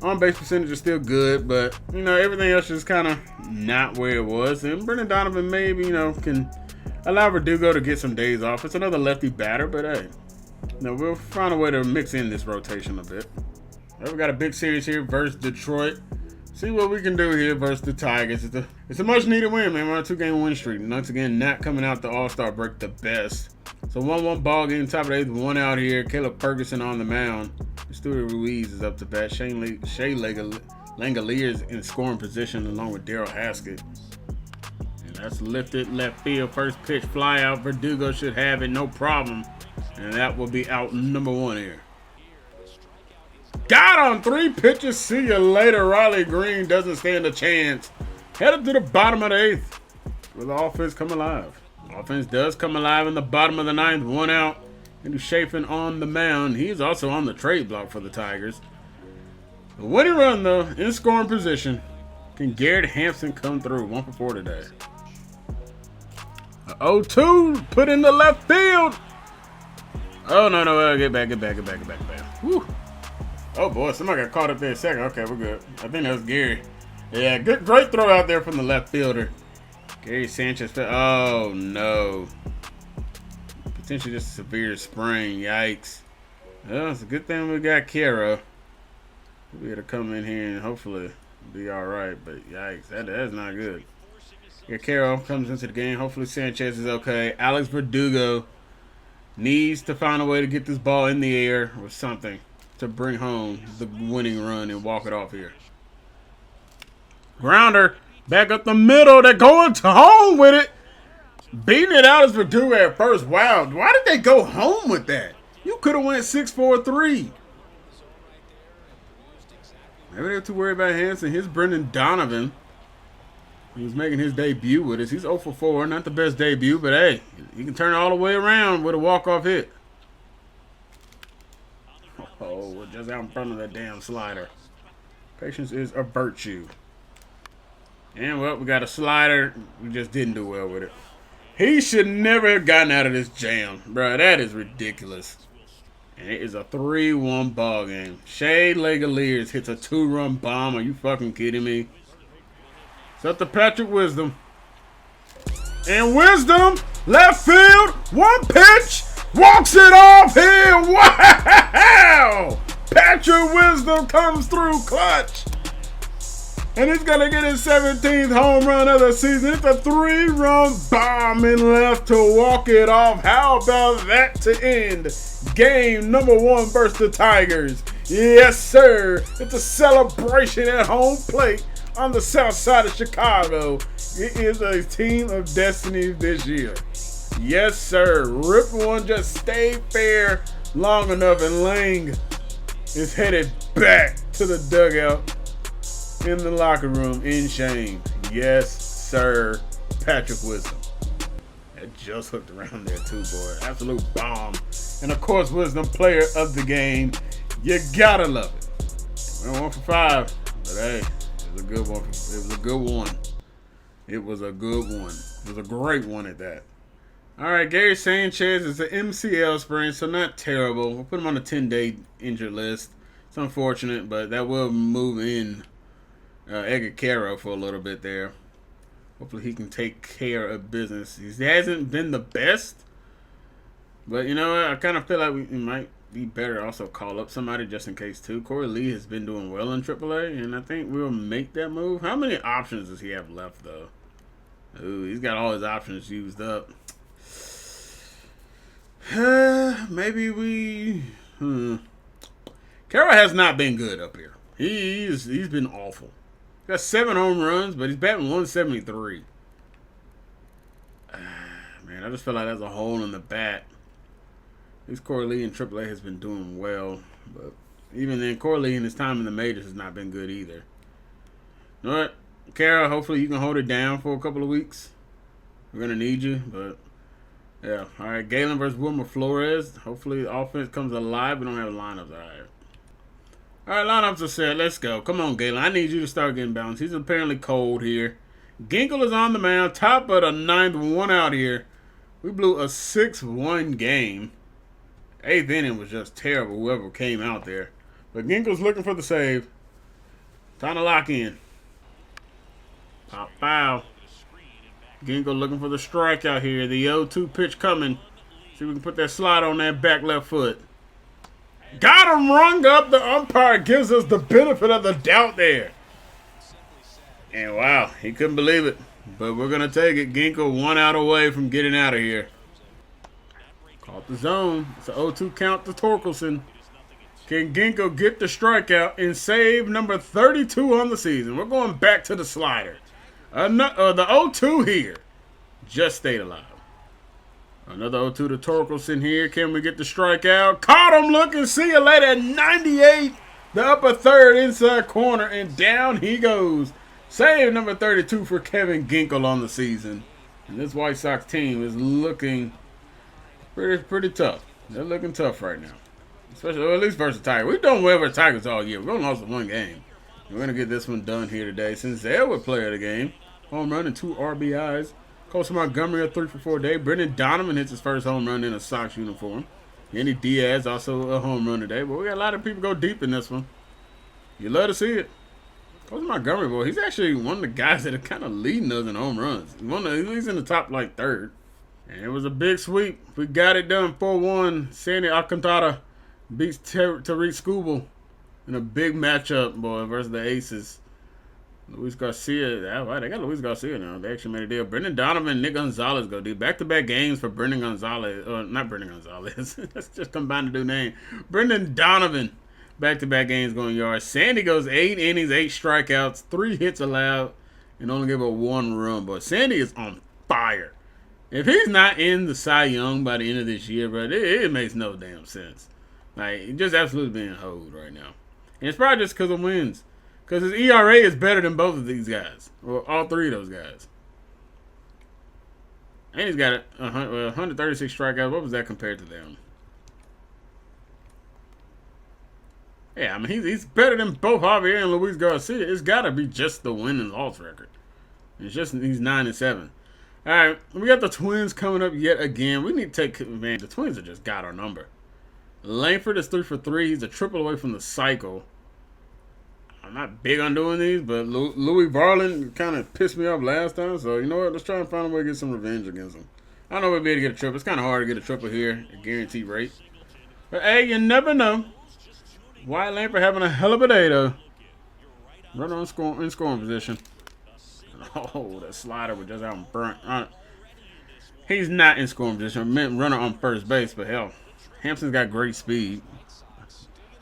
On-base percentage is still good, but, you know, everything else is kind of not where it was. And Brendan Donovan maybe, you know, can allow Verdugo to get some days off. It's another lefty batter, but hey, you know, we'll find a way to mix in this rotation a bit. Well, we got a big series here versus Detroit. See what we can do here versus the Tigers. It's a much-needed win, man. We're on a 2-game win streak. Once again, not coming out the All-Star break the best. So 1-1 ball game, top of the 8th, 1 out here. Caleb Ferguson on the mound. Stuart Ruiz is up to bat. Shea Langolier is in scoring position along with Daryl Haskett. And that's lifted left field. First pitch fly out. Verdugo should have it, no problem. And that will be out number 1 here. Got on 3 pitches. See you later. Riley Green doesn't stand a chance. Headed to the bottom of the 8th. Will the offense come alive? Offense does come alive in the bottom of the 9th. 1 out. Andrew Chafin on the mound. He's also on the trade block for the Tigers. The winning run, though, in scoring position. Can Garrett Hampson come through? 1 for 4 today. 0-2. Put in the left field. Oh, no. Get back. Whew. Oh, boy. Somebody got caught up there a second. Okay, we're good. I think that was Gary. Yeah, great throw out there from the left fielder. Gary Sanchez. Oh, no. Potentially just a severe sprain. Yikes. Well, it's a good thing we got Kara. We'll be able to come in here and hopefully be all right. But yikes, that's not good. Yeah, Carroll comes into the game. Hopefully Sanchez is okay. Alex Verdugo needs to find a way to get this ball in the air or something to bring home the winning run and walk it off here. Grounder back up the middle. They're going to home with it. Beating it out is Verdugo at first. Wow, why did they go home with that? You could have went 6-4-3. Maybe they're too worried about Hanson. Here's Brendan Donovan. He was making his debut with us. He's 0 for 4. Not the best debut, but hey, he can turn it all the way around with a walk-off hit. Oh, we're just out in front of that damn slider. Patience is a virtue. And, well, we got a slider. We just didn't do well with it. He should never have gotten out of this jam. Bro, that is ridiculous. And it is a 3-1 ball game. Shea Legaliers hits a 2-run bomb. Are you fucking kidding me? It's up to Patrick Wisdom. And Wisdom, left field, one pitch, walks it off here. Wow! Patrick Wisdom comes through clutch. And he's going to get his 17th home run of the season. It's a 3-run bomb in left to walk it off. How about that to end game number 1 versus the Tigers? Yes, sir. It's a celebration at home plate on the south side of Chicago. It is a team of destiny this year. Yes, sir. Rip one just stayed fair long enough, and Lang is headed back to the dugout in the locker room in shame. Yes, sir. Patrick Wisdom. That just hooked around there too, boy. Absolute bomb. And of course, Wisdom, player of the game. You gotta love it. Went 1 for 5, but hey, it was a good one. It was a good one. It was a good one. It was a great one at that. All right, Gary Sanchez is an MCL sprain, so not terrible. We'll put him on the 10-day injured list. It's unfortunate, but that will move in Edgar Caro for a little bit there. Hopefully he can take care of business. He hasn't been the best, but you know what? I kind of feel like we might be better to also call up somebody just in case too. Corey Lee has been doing well in AAA, and I think we'll make that move. How many options does he have left, though? Ooh, he's got all his options used up. Maybe we... Caro has not been good up here. He's been awful. Got 7 home runs, but he's batting 173. Man, I just feel like there's a hole in the bat. At least Corey Lee in AAA has been doing well, but even then, Corey Lee in his time in the majors has not been good either. You know what, Kara? Hopefully you can hold it down for a couple of weeks. We're gonna need you, but yeah. All right, Galen versus Wilmer Flores. Hopefully the offense comes alive. We don't have lineups. All right, lineups are set. Let's go. Come on, Galen. I need you to start getting balanced. He's apparently cold here. Ginkel is on the mound. Top of the 9th, 1 out here. We blew a 6-1 game. 8th inning was just terrible, whoever came out there. But Ginkel's looking for the save. Time to lock in. Pop foul. Ginkel looking for the strikeout here. The 0-2 pitch coming. See if we can put that slide on that back left foot. Got him rung up. The umpire gives us the benefit of the doubt there. And wow, he couldn't believe it. But we're going to take it. Ginkel 1 out away from getting out of here. Caught the zone. It's an 0-2 count to Torkelson. Can Ginkel get the strikeout and save number 32 on the season? We're going back to the slider. The 0-2 here just stayed alive. Another 0-2 to Torkelson here. Can we get the strikeout? Caught him looking. See you later. 98. The upper third inside corner. And down he goes. Save number 32 for Kevin Ginkel on the season. And this White Sox team is looking pretty tough. They're looking tough right now. Especially, or at least versus Tigers. We've done well with Tigers all year. We've only lost 1 game. We're going to get this one done here today. Since they were player of the game. Home run and 2 RBIs. Coach Montgomery a 3 for 4 day. Brendan Donovan hits his first home run in a Sox uniform. Yandy Diaz also a home run today. But we got a lot of people go deep in this one. You love to see it. Coach Montgomery, boy, he's actually one of the guys that are kind of leading us in home runs. He's in the top, like, 3rd. And it was a big sweep. We got it done 4-1. Sandy Alcantara beats Tariq Skubal in a big matchup, boy, versus the Aces. Luis Garcia. Wow, they got Luis Garcia now. They actually made a deal. Brendan Donovan and Nick Gonzalez go deep. Back-to-back games for Brendan Gonzalez. Not Brendan Gonzalez. Let's just combine the new name. Brendan Donovan. Back-to-back games going yards. Sandy goes 8 innings, 8 strikeouts, 3 hits allowed, and only gave up 1 run. But Sandy is on fire. If he's not in the Cy Young by the end of this year, bro, it makes no damn sense. Like, he's just absolutely being hoed right now. And it's probably just because of wins. Because his ERA is better than both of these guys. Or all 3 of those guys. And he's got 136 strikeouts. What was that compared to them? Yeah, I mean, he's better than both Javier and Luis Garcia. It's got to be just the win and loss record. It's just he's 9-7. All right, we got the Twins coming up yet again. We need to take, man, the Twins have just got our number. Langford is 3 for 3. He's a triple away from the cycle. I'm not big on doing these, but Louis Varland kind of pissed me off last time. So, you know what? Let's try and find a way to get some revenge against him. I don't know if we'll be able to get a triple. It's kind of hard to get a triple here, a guaranteed rate. But, hey, you never know. Wyatt Langford having a hell of a day, though. Runner in scoring position. Oh, that slider was just out in front. He's not in scoring position. I meant runner on first base, but hell, Hampson's got great speed.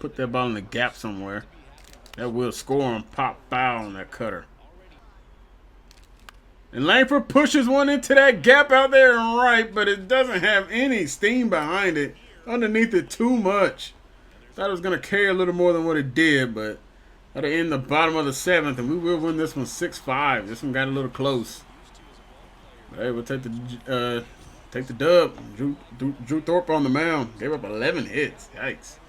Put that ball in the gap somewhere. That will score and pop foul on that cutter. And Langford pushes one into that gap out there and right, but it doesn't have any steam behind it. Underneath it too much. Thought it was going to carry a little more than what it did, but that'll end the bottom of the 7th, and we will win this one 6-5. This one got a little close. But hey, we'll take the dub. Drew Thorpe on the mound. Gave up 11 hits. Yikes.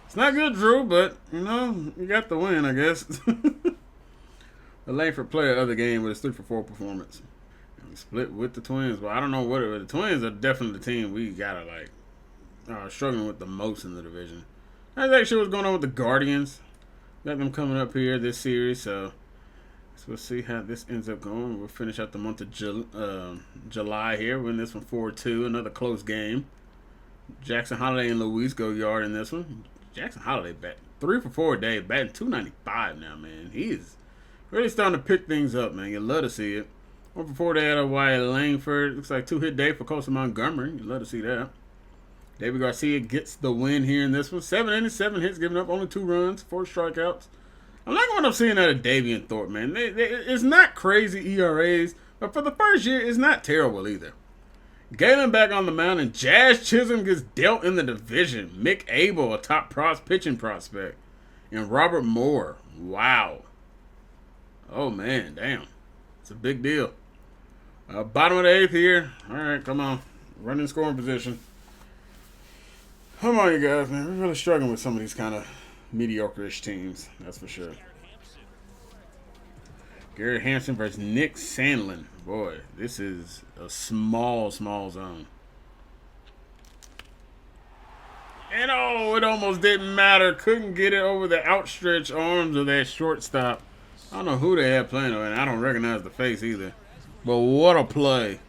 It's not good, Drew, but, you know, you got the win, I guess. The Langford player of the game with his 3 for 4 performance. And we split with the Twins. Well, I don't know what it was. The Twins are definitely the team we got to, like, struggling with the most in the division. That's actually what's going on with the Guardians. Got them coming up here this series, so we'll see how this ends up going. We'll finish out the month of July here. Win this one 4-2. Another close game. Jackson Holiday and Luis go yard in this one. Jackson Holiday bat 3 for 4 a day, batting 295 now, man. He is really starting to pick things up, man. You love to see it. 1 for 4 day out of Wyatt Langford. Looks like 2-hit day for Costa Montgomery. You love to see that. David Garcia gets the win here in this one. 7 innings, 7 hits, giving up only 2 runs, 4 strikeouts. I'm not going to seeing that of Davian Thorpe, man. It's not crazy ERAs, but for the first year, it's not terrible either. Galen back on the mound, and Jazz Chisholm gets dealt in the division. Mick Abel, a top pitching prospect. And Robert Moore. Wow. Oh, man, damn. It's a big deal. Bottom of the 8th here. All right, come on. Running scoring position. Come on, you guys, man. We're really struggling with some of these kind of mediocre-ish teams. That's for sure. Gary Hampson versus Nick Sandlin. Boy, this is a small zone. And oh, it almost didn't matter. Couldn't get it over the outstretched arms of that shortstop. I don't know who they had playing, and I don't recognize the face either. But what a play.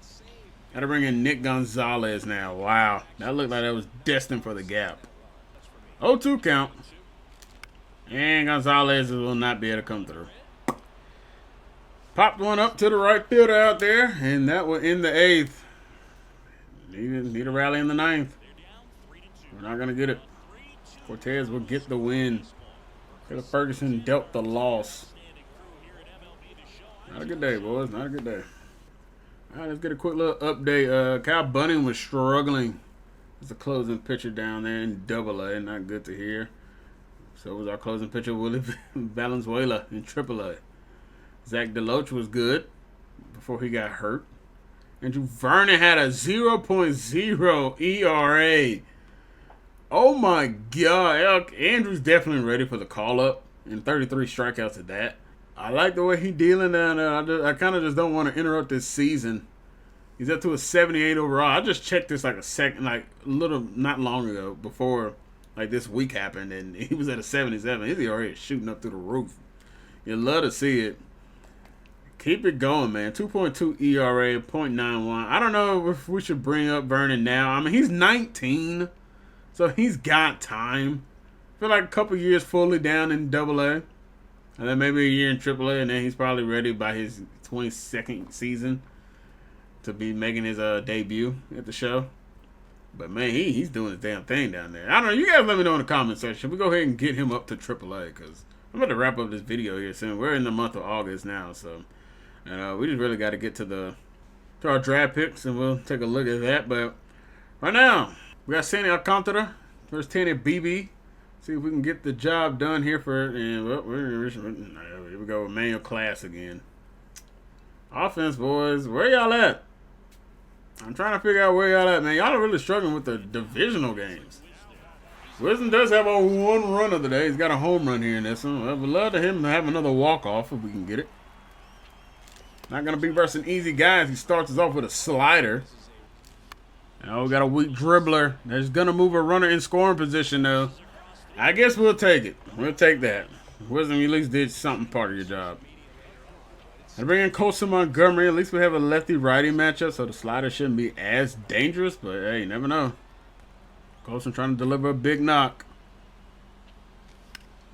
Got to bring in Nick Gonzalez now. Wow. That looked like that was destined for the gap. 0-2 count. And Gonzalez will not be able to come through. Popped one up to the right fielder out there, and that will end the 8th. Need a rally in the 9th. We're not going to get it. Cortez will get the win. Taylor Ferguson dealt the loss. Not a good day, boys. Not a good day. All right, let's get a quick little update. Kyle Bunning was struggling as a closing pitcher down there in Double-A. Not good to hear. So was our closing pitcher, Willie Valenzuela, in Triple-A. Zach DeLoach was good before he got hurt. Andrew Vernon had a 0.0 ERA. Oh, my God. Andrew's definitely ready for the call-up, and 33 strikeouts at that. I like the way he's dealing down there. I kind of just don't want to interrupt this season. He's up to a 78 overall. I just checked this like a little not long ago before like this week happened, and he was at a 77. His ERA is shooting up through the roof. You love to see it. Keep it going, man. 2.2 ERA, 0.91. I don't know if we should bring up Vernon now. I mean, he's 19, so he's got time. I feel like a couple years fully down in Double-A. And then maybe a year in AAA, and then he's probably ready by his 22nd season to be making his debut at the show. But, man, he's doing his damn thing down there. I don't know. You guys let me know in the comment section. We go ahead and get him up to AAA because I'm about to wrap up this video here soon. We're in the month of August now, so we just really got to get to our draft picks, and we'll take a look at that. But right now, we got Sandy Alcantara versus Tanner BB. See if we can get the job done here here we go with Manuel Class again. Offense, boys. Where y'all at? I'm trying to figure out where y'all at, man. Y'all are really struggling with the divisional games. Wisdom does have a 1 run of the day. He's got a home run here in this one. I would love to him to have another walk-off if we can get it. Not going to be versus an easy guy as he starts us off with a slider. Oh, we got a weak dribbler. That's going to move a runner in scoring position, though. I guess we'll take it. We'll take that. Wisdom, you at least did something part of your job. I bring in Colson Montgomery. At least we have a lefty-righty matchup, so the slider shouldn't be as dangerous. But, hey, you never know. Colson trying to deliver a big knock.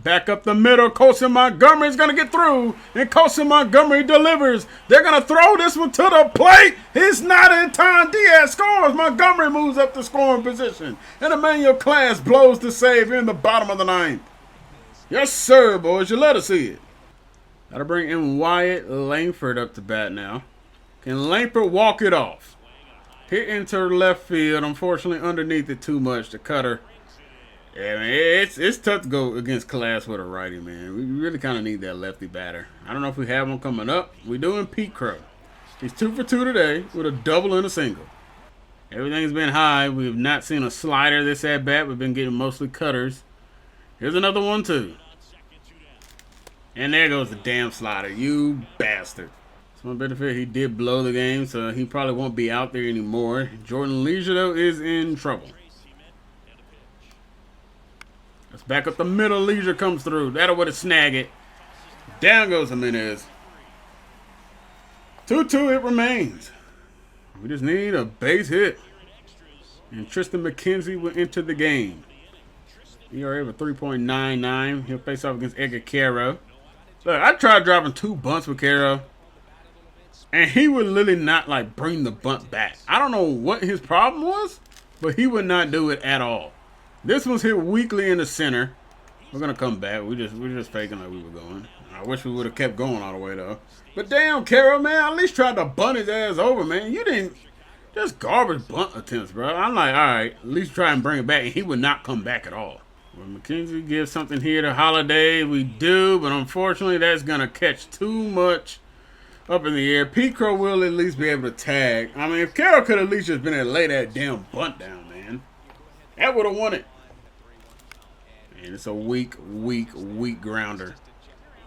Back up the middle. Colson Montgomery is going to get through. And Colson Montgomery delivers. They're going to throw this one to the plate. It's not in time. Diaz scores. Montgomery moves up to scoring position. And Emmanuel Class blows the save in the bottom of the ninth. Yes, sir, boys. You let us see it. Got to bring in Wyatt Langford up to bat now. Can Langford walk it off? Hit into left field. Unfortunately, underneath it too much. The cutter. Yeah, man, it's tough to go against Class with a righty, man. We really kind of need that lefty batter. I don't know if we have one coming up. We're doing Pete Crow. He's 2 for 2 today with a double and a single. Everything's been high. We have not seen a slider this at bat. We've been getting mostly cutters. Here's another one, too. And there goes the damn slider. You bastard. So, on benefit, he did blow the game, so he probably won't be out there anymore. Jordan Leisure, though, is in trouble. Let's back up the middle. Leisure comes through. That'll would have snag it. Down goes Jimenez. 2-2 it remains. We just need a base hit. And Tristan McKenzie will enter the game. ERA of 3.99. He'll face off against Edgar Caro. Look, I tried dropping 2 bunts with Caro. And he would literally not, like, bring the bunt back. I don't know what his problem was, but he would not do it at all. This one's hit weakly in the center. We're gonna come back. We're just faking like we were going. I wish we would have kept going all the way though. But damn, Carroll, man, I at least tried to bunt his ass over, man. You didn't. Just garbage bunt attempts, bro. I'm like, all right, at least try and bring it back, and he would not come back at all. When McKenzie gives something here to Holiday, we do, but unfortunately, that's gonna catch too much up in the air. Pete Crow will at least be able to tag. I mean, if Carroll could at least just been able to lay that damn bunt down, man. That would have won it. And it's a weak grounder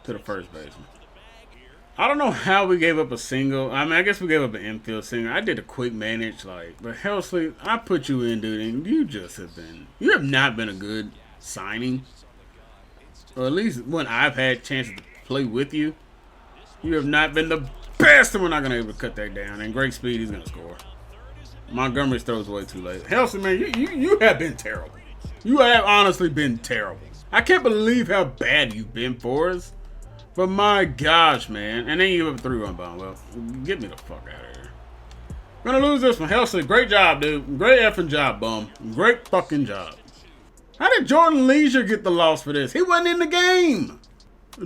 to the first baseman. I don't know how we gave up a single. I mean, I guess we gave up an infield single. I did a quick manage, but Helsley, I put you in, dude, and you have not been a good signing. Or at least when I've had chances to play with you, you have not been the best, and we're not going to be able to cut that down. And great speed, he's going to score. Montgomery's throws way too late. Helsley, man, you have been terrible. You have honestly been terrible. I can't believe how bad you've been for us. But my gosh, man. And then you have a 3-run bomb. Well, get me the fuck out of here. We're going to lose this one. Helsley, great job, dude. Great effing job, bum. Great fucking job. How did Jordan Leisure get the loss for this? He wasn't in the game.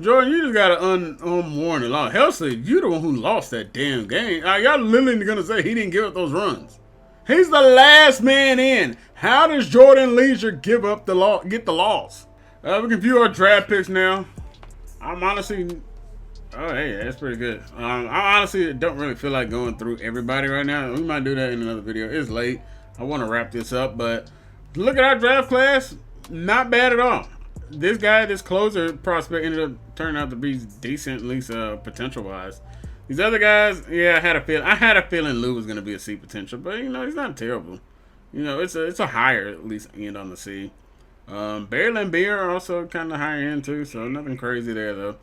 Jordan, you just got an unwarranted loss. Helsley, you the one who lost that damn game. Y'all literally going to say he didn't give up those runs. He's the last man in. How does Jordan Leisure get the loss? We can view our draft picks now. I'm honestly, oh hey, that's pretty good. I honestly don't really feel like going through everybody right now. We might do that in another video. It's late. I want to wrap this up, but look at our draft class. Not bad at all. This guy, this closer prospect, ended up turning out to be decent, at least potential-wise. These other guys, yeah, I had a feeling Lou was going to be a C potential, but, you know, he's not terrible. You know, it's a higher, at least, end on the C. Barry Lambier also kind of higher end, too, so nothing crazy there, though.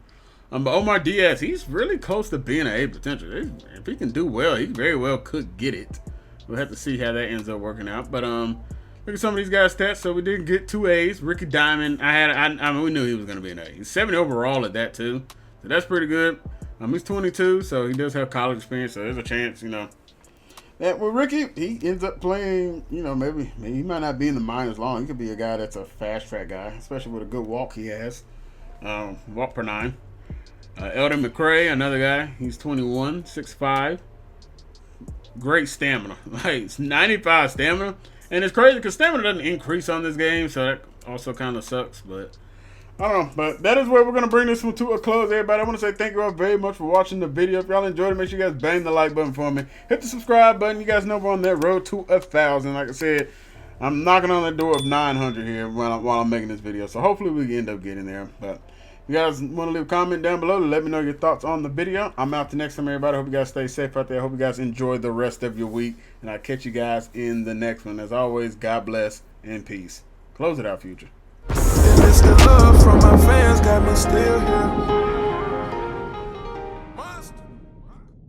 But Omar Diaz, he's really close to being an A potential. If he can do well, he very well could get it. We'll have to see how that ends up working out. But look at some of these guys' stats. So we did get 2 A's. Ricky Diamond, I mean, we knew he was going to be an A. He's 70 overall at that, too. So that's pretty good. He's 22, so he does have college experience, so there's a chance, you know. That with Ricky, he ends up playing, you know, maybe he might not be in the minors long. He could be a guy that's a fast track guy, especially with a good walk he has. Walk per 9. Eldon McCray, another guy. He's 21, 6'5". Great stamina. Like, it's 95 stamina. And it's crazy because stamina doesn't increase on this game, so that also kind of sucks, but I don't know, but that is where we're going to bring this one to a close, everybody. I want to say thank you all very much for watching the video. If y'all enjoyed it, make sure you guys bang the like button for me. Hit the subscribe button. You guys know we're on that road to 1,000. Like I said, I'm knocking on the door of 900 here while I'm making this video. So hopefully we can end up getting there. But You guys want to leave a comment down below to let me know your thoughts on the video. I'm out the next time, everybody. Hope you guys stay safe out there. Hope you guys enjoy the rest of your week. And I'll catch you guys in the next one. As always, God bless and peace. Close it out, Future. And it's the love from my fans got me still here.